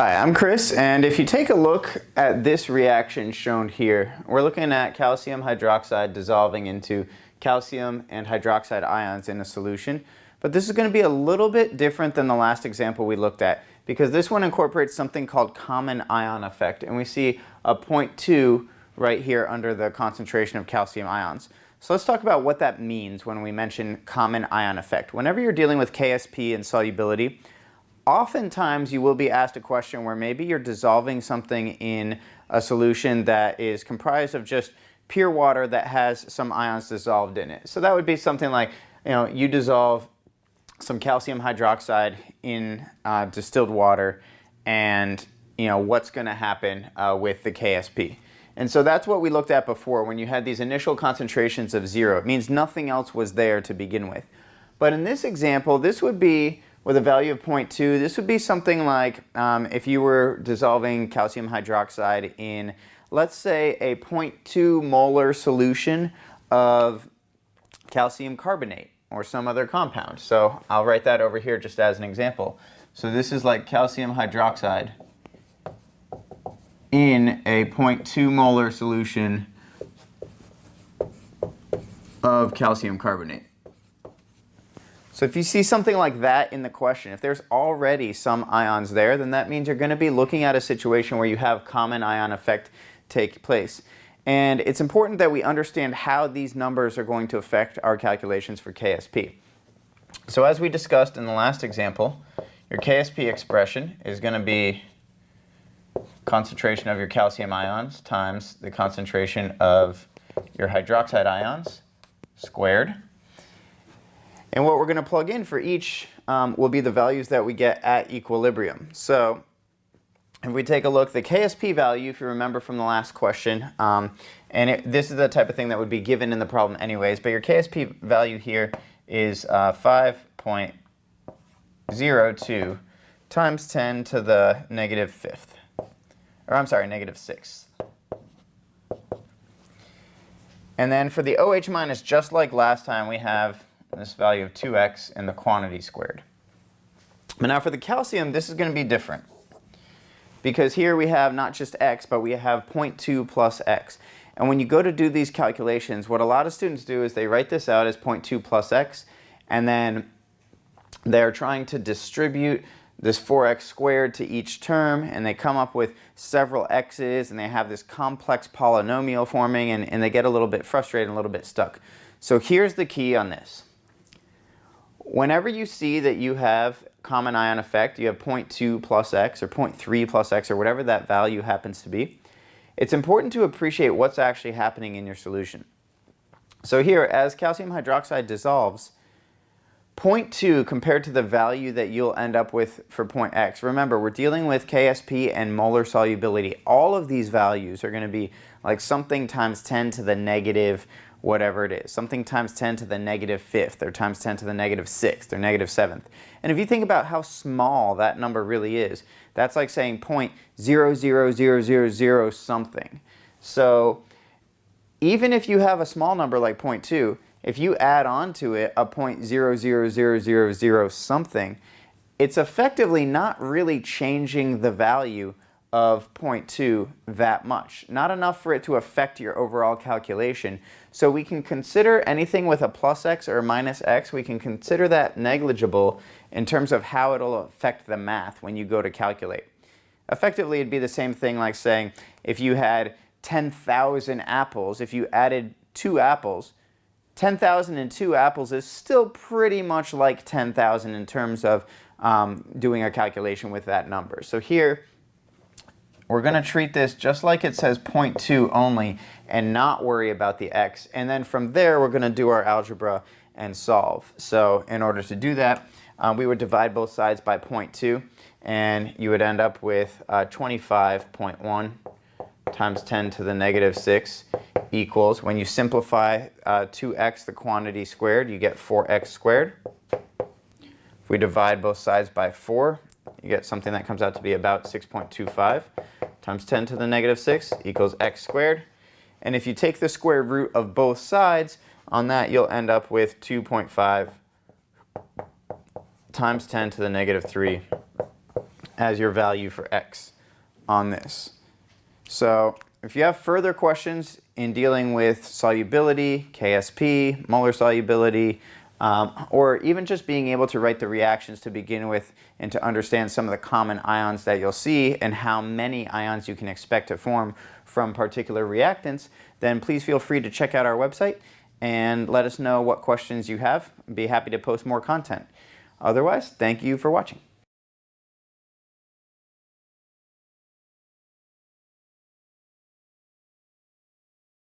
Hi, I'm Chris, and if you take a look at this reaction shown here, we're looking at calcium hydroxide dissolving into calcium and hydroxide ions in a solution. But this is going to be a little bit different than the last example we looked at, because this one incorporates something called common ion effect, and we see a 0.2 right here under the concentration of calcium ions. So let's talk about what that means when we mention common ion effect. Whenever you're dealing with KSP and solubility, oftentimes you will be asked a question where maybe you're dissolving something in a solution that is comprised of just pure water that has some ions dissolved in it. So that would be something like, you dissolve some calcium hydroxide in distilled water, and what's going to happen with the KSP. And so that's what we looked at before. When you had these initial concentrations of 0, it means nothing else was there to begin with. But in this example, this would be with a value of 0.2, this would be something like if you were dissolving calcium hydroxide in, let's say, a 0.2 molar solution of calcium carbonate or some other compound. So I'll write that over here just as an example. So this is like calcium hydroxide in a 0.2 molar solution of calcium carbonate. So if you see something like that in the question, if there's already some ions there, then that means you're going to be looking at a situation where you have common ion effect take place. And it's important that we understand how these numbers are going to affect our calculations for KSP. So as we discussed in the last example, your KSP expression is going to be concentration of your calcium ions times the concentration of your hydroxide ions squared. And what we're going to plug in for each will be the values that we get at equilibrium. So if we take a look, the KSP value, if you remember from the last question, this is the type of thing that would be given in the problem anyways, but your KSP value here is 5.02 times 10 to the negative fifth. Or I'm sorry, negative sixth. And then for the OH minus, just like last time, we have this value of 2x and the quantity squared. But now for the calcium, this is going to be different, because here we have not just x, but we have 0.2 plus x. And when you go to do these calculations, what a lot of students do is they write this out as 0.2 plus x, and then they're trying to distribute this 4x squared to each term, and they come up with several x's, and they have this complex polynomial forming, and they get a little bit frustrated and a little bit stuck. So here's the key on this. Whenever you see that you have common ion effect, you have 0.2 plus x or 0.3 plus x or whatever that value happens to be, it's important to appreciate what's actually happening in your solution. So here, as calcium hydroxide dissolves, 0.2 compared to the value that you'll end up with for point x. Remember, we're dealing with KSP and molar solubility. All of these values are going to be like something times 10 to the negative whatever it is, something times 10 to the negative fifth, or times 10 to the negative sixth, or negative seventh. And if you think about how small that number really is, that's like saying 0.00000 something. So even if you have a small number like 0.2, if you add on to it a 0.00000 something, it's effectively not really changing the value of 0.2 that much. Not enough for it to affect your overall calculation. So we can consider anything with a plus x or a minus x, we can consider that negligible in terms of how it'll affect the math when you go to calculate. Effectively, it'd be the same thing like saying if you had 10,000 apples, if you added 2 apples, 10,002 apples is still pretty much like 10,000 in terms of doing a calculation with that number. So here, we're going to treat this just like it says 0.2 only and not worry about the x. And then from there, we're going to do our algebra and solve. So in order to do that, we would divide both sides by 0.2, and you would end up with 25.1 times 10 to the negative 6 equals, when you simplify 2x, the quantity squared, you get 4x squared. If we divide both sides by 4, you get something that comes out to be about 6.25 times 10 to the negative 6 equals x squared. And if you take the square root of both sides, on that you'll end up with 2.5 times 10 to the negative 3 as your value for X on this. So if you have further questions in dealing with solubility, KSP, molar solubility, or even just being able to write the reactions to begin with and to understand some of the common ions that you'll see and how many ions you can expect to form from particular reactants, then please feel free to check out our website and let us know what questions you have. I'd be happy to post more content. Otherwise, thank you for watching.